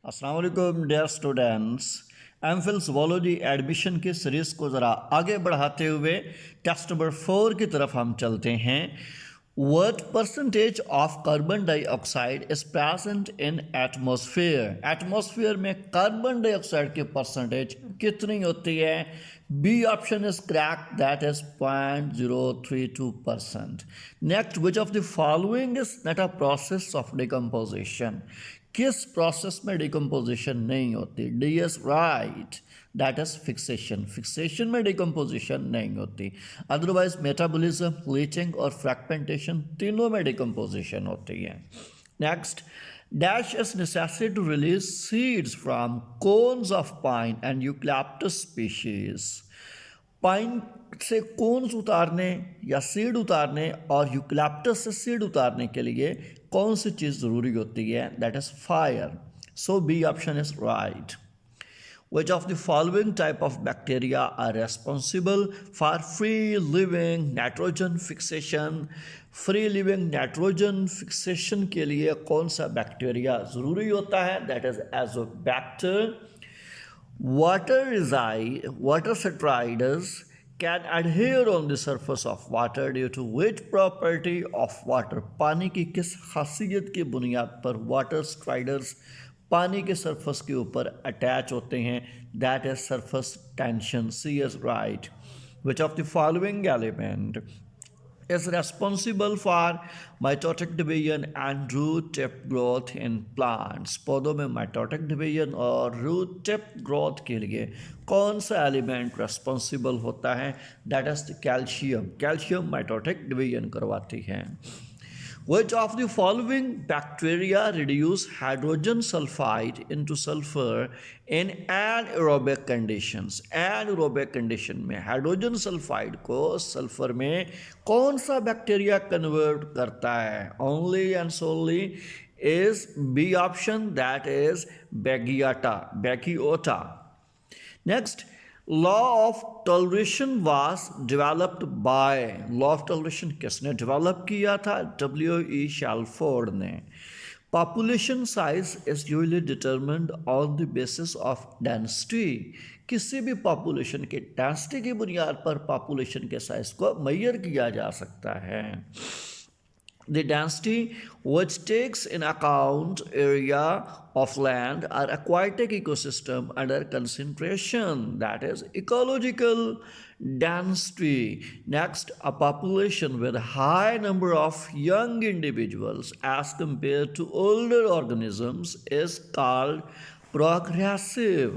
अस्सलाम वालेकुम dear students. M.Phill Zoology admission की सीरीज़ को ज़रा आगे बढ़ाते हुए टेस्ट नंबर 4 की तरफ हम चलते हैं। What percentage of carbon dioxide is present in atmosphere? Atmosphere में कार्बन डाइऑक्साइड की परसेंटेज कितनी होती है? B option is correct, that is 0.032%. Next, which of the following is not a process of decomposition? किस प्रोसेस में decomposition नहीं होती? D is right, that is fixation. Fixation में डिकम्पोजिशन नहीं होती। अदरवाइज मेटाबॉलिज्म, लीचिंग और फ्रैगमेंटेशन तीनों में डिकम्पोजिशन होती है। Next, dash is necessary to release seeds from cones of pine and eucalyptus species. Pine से कोन्स उतारने या सीड उतारने और यूकैलिप्टस से सीड उतारने के लिए कौन सी चीज़ ज़रूरी होती है? That is fire. So B option is right. Which of the following type of bacteria are responsible for free living nitrogen fixation? Free living nitrogen fixation के लिए कौन सा बैक्टीरिया ज़रूरी होता है? That is Azotobacter. Water tetraeders can adhere on the surface of water due to which property of water? पानी की किस खासियत की बुनियाद पर वाटर स्ट्राइडर्स पानी के सरफेस के ऊपर अटैच होते हैं? That is surface tension. C is right. Which of the following element is responsible for mitotic division and root tip growth in plants? पौधों में mitotic division और root tip growth के लिए कौन सा एलिमेंट रेस्पॉन्सिबल होता है? That is calcium. Calcium mitotic division करवाती है। Which of the following bacteria reduce hydrogen sulfide into sulfur in anaerobic conditions? Anaerobic condition में हाइड्रोजन सल्फाइड को सल्फर में कौन सा बैक्टीरिया कन्वर्ट करता है? Only and solely is B option, that is Bagiota. Next, law of toleration was developed by. Law of toleration किसने develop किया था? W.E. शैलफोर्ड ने। Population size is usually determined on the basis of density. किसी भी population के density की बुनियाद पर पॉपुलेशन के साइज को मेजर किया जा सकता है। The density, which takes in account area of land or aquatic ecosystem under concentration, that is ecological density. Next, a population with a high number of young individuals as compared to older organisms is called progressive.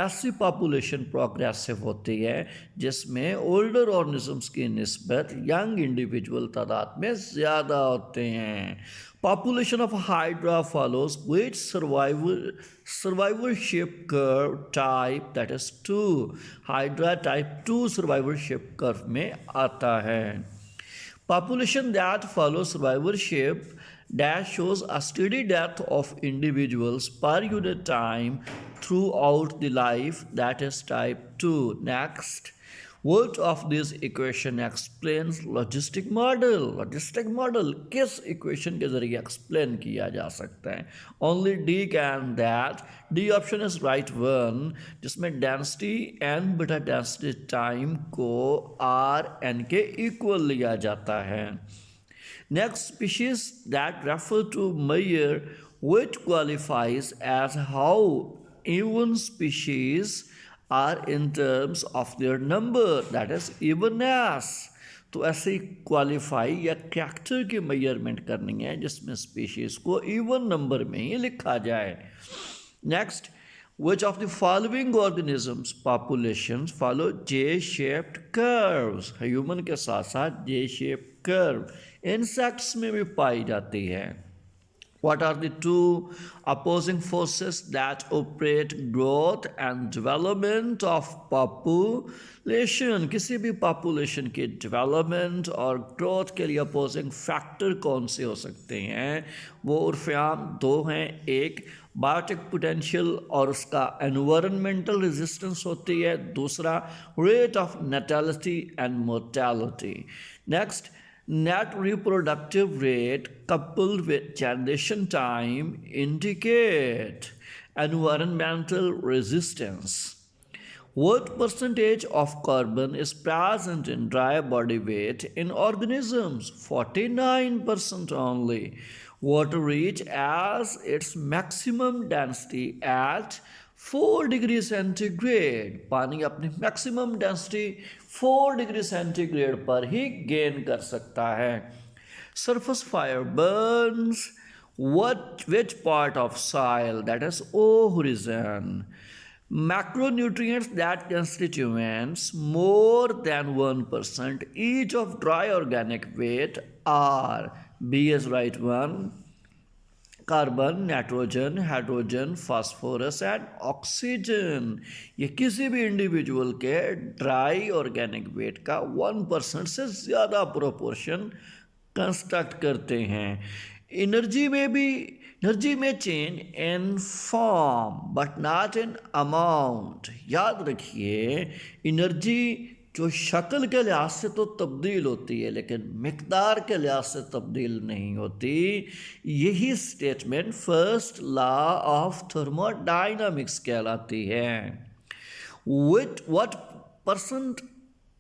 ऐसी population progressive होती है जिसमें older organisms की निस्बत young individual तादाद में ज़्यादा होते हैं। Population of hydra follows which survivorship curve type? That is 2। Hydra type 2 survivorship curve में आता है। Population that follows survivorship dash shows a steady death of individuals per unit time throughout the life, that is type 2. Next, which of these equation explains logistic model? Logistic model किस equation के जरिए explain किया जा सकता है? Only D can that. D option is right one, जिसमें density n बटा density time को R n के equal लिया जाता है। Next, species that refer to measure which qualifies as how even species are in terms of their number, that is evenness. तो ऐसे qualify या कैरेक्टर की मेजरमेंट करनी है जिसमें स्पीशीज को इवन नंबर में ही लिखा जाए। Next, which of the following organisms populations follow J-shaped curves? Human के साथ साथ J-shaped curve इंसेक्ट्स में भी पाई जाती है। What are the two opposing forces that operate growth and development of population? किसी भी population के development और growth के लिए opposing factor कौन से हो सकते हैं? वो उर्फ़आम दो हैं। एक बायोटिक पोटेंशियल और उसका एनवायरमेंटल रेजिस्टेंस होती है। दूसरा rate of natality and mortality. Next, net reproductive rate coupled with generation time indicate Environmental resistance. What percentage of carbon is present in dry body weight in organisms? 49% only. Water reaches as its maximum density at 4 degrees centigrade. पानी अपनी maximum density 4 degree centigrade पर ही gain कर सकता है. Surface fire burns which part of soil? That is O horizon. Macronutrients that constituents more than 1% each of dry organic weight are B is right one, carbon, nitrogen, hydrogen, phosphorus and oxygen. ये किसी भी individual के dry organic wait का 1% से ज़्यादा proportion construct करते हैं. Energy में change in form but not in amount. याद रखिए, एनर्जी जो शक्ल के लिहाज से तो तब्दील होती है लेकिन मिकदार के लिहाज से तब्दील नहीं होती. यही statement first law of thermodynamics कहलाती है.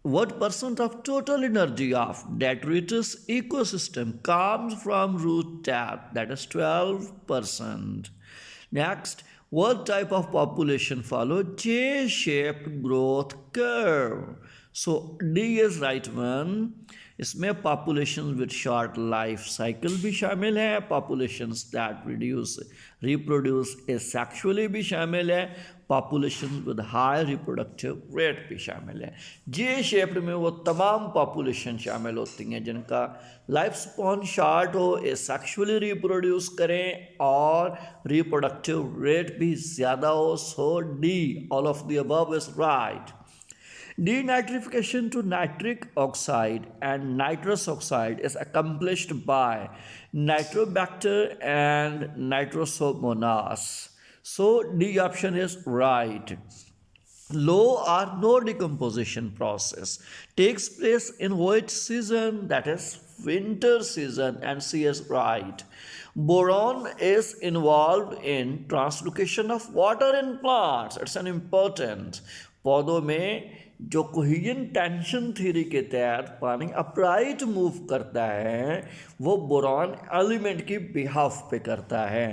What percent of total energy of detritus ecosystem comes from root tap? That is 12%. Next, what type of population follow J-shaped growth curve? So D is right one. इसमें populations with short life cycle भी शामिल है, populations that reproduce asexually भी शामिल है, populations with high reproductive rate भी शामिल है. J shaped में वो तमाम population शामिल होती हैं जिनका लाइफ स्पॉन शॉर्ट हो, asexually reproduce करें और reproductive rate भी ज़्यादा हो. So D, all of the above is right. Denitrification to nitric oxide and nitrous oxide is accomplished by nitrobacter and nitrosomonas. So D option is right. Low or no decomposition process takes place in which season? That is winter season, and C is right. Boron is involved in translocation of water in plants. It's an important. पौधों में जो cohesion tension theory के तहत पानी upright move करता है वो boron element की बिहाफ पे करता है.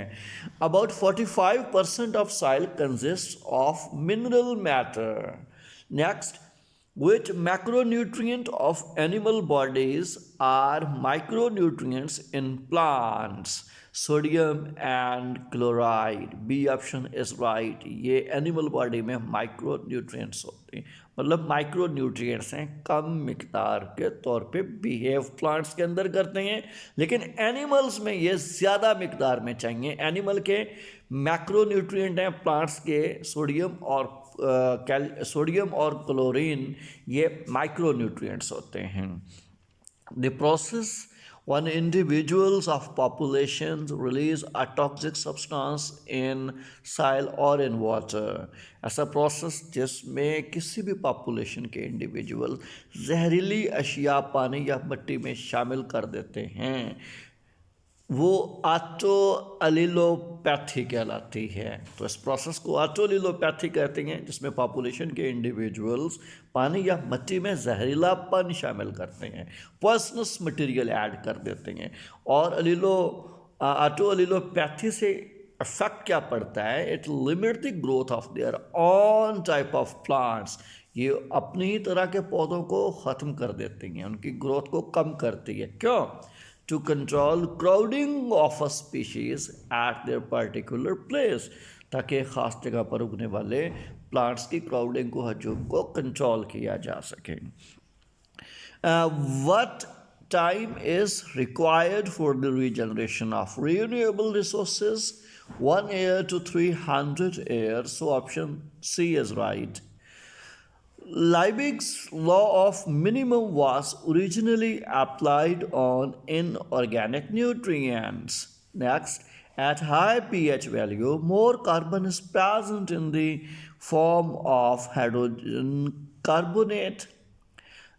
About 45% of soil consist of mineral matter. Next, which macronutrient of animal bodies are micronutrients in plants? Sodium and chloride. B option is right. ये एनिमल बॉडी में micronutrients होते हैं, मतलब माइक्रोन्यूट्रिएंट्स हैं, कम मिकदार के तौर पे बिहेव प्लांट्स के अंदर करते हैं लेकिन एनिमल्स में ये ज़्यादा मिकदार में चाहिए. एनिमल के मैक्रोन्यूट्रिएंट हैं, प्लांट्स के सोडियम और क्लोरीन ये माइक्रोन्यूट्रिएंट्स होते हैं. The process when individuals of populations release a toxic substance in soil or in water. ऐसा प्रोसेस जिसमें किसी भी पॉपुलेशन के इंडिविजुअल जहरीली अशिया पानी या मिट्टी में शामिल कर देते हैं वो ऑटो एलिलोपैथी कहलाती है. तो इस प्रोसेस को ऑटो एलिलोपैथी कहते हैं जिसमें पॉपुलेशन के इंडिविजुअल्स पानी या मिट्टी में जहरीलापन शामिल करते हैं, पॉइजनस मटेरियल ऐड कर देते हैं. और ऑटो एलिलोपैथी से इफेक्ट क्या पड़ता है? It limit the growth of their on type of plants. ये अपनी ही तरह के पौधों को ख़त्म कर देती हैं, उनकी ग्रोथ को कम करती है. क्यों? To control crowding of a species at their particular place, ताकि ख़ास जगह पर उगने वाले प्लांट्स की क्राउडिंग को, हजूम को कंट्रोल किया जा सके. What time is required for the regeneration of renewable resources? 1 year to 300 years. So option C is right. Liebig's law of minimum was originally applied on inorganic nutrients. Next, at high pH value, more carbon is present in the form of hydrogen carbonate,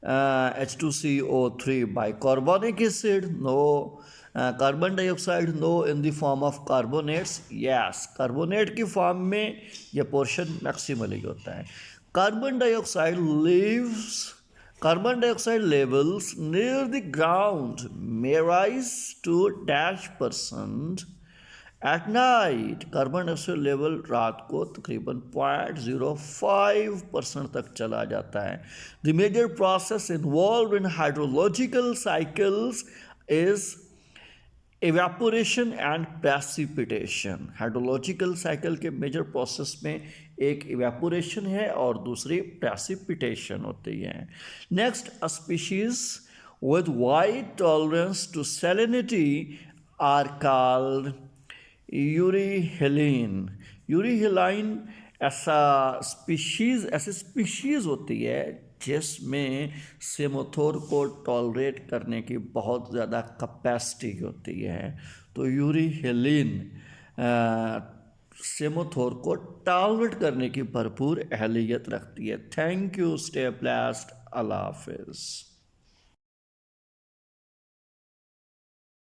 H2CO3, bicarbonic acid, no, carbon dioxide no in the form of carbonates, yes carbonate की फॉर्म में यह portion maximally होता है। Carbon dioxide lives Carbon dioxide levels near the ground may rise to -% at night. Carbon dioxide level रात को तकरीबन 0.05% तक चला जाता है। The major process involved in hydrological cycles is evaporation and precipitation. Hydrological cycle के मेजर प्रोसेस में एक इवेपोरेशन है और दूसरी प्रेसिपिटेशन होती है। Next, a species with wide tolerance to salinity are called euryhaline. Euryhaline ऐसी स्पीशीज होती है जिसमें सेमोथोर को टॉलरेट करने की बहुत ज़्यादा कैपेसिटी होती है। तो यूरीहेलिन सेमोथोर को टॉलरेट करने की भरपूर अहलियत रखती है। थैंक यू, स्टे ब्लेस्ड, अल्लाह हाफिज़।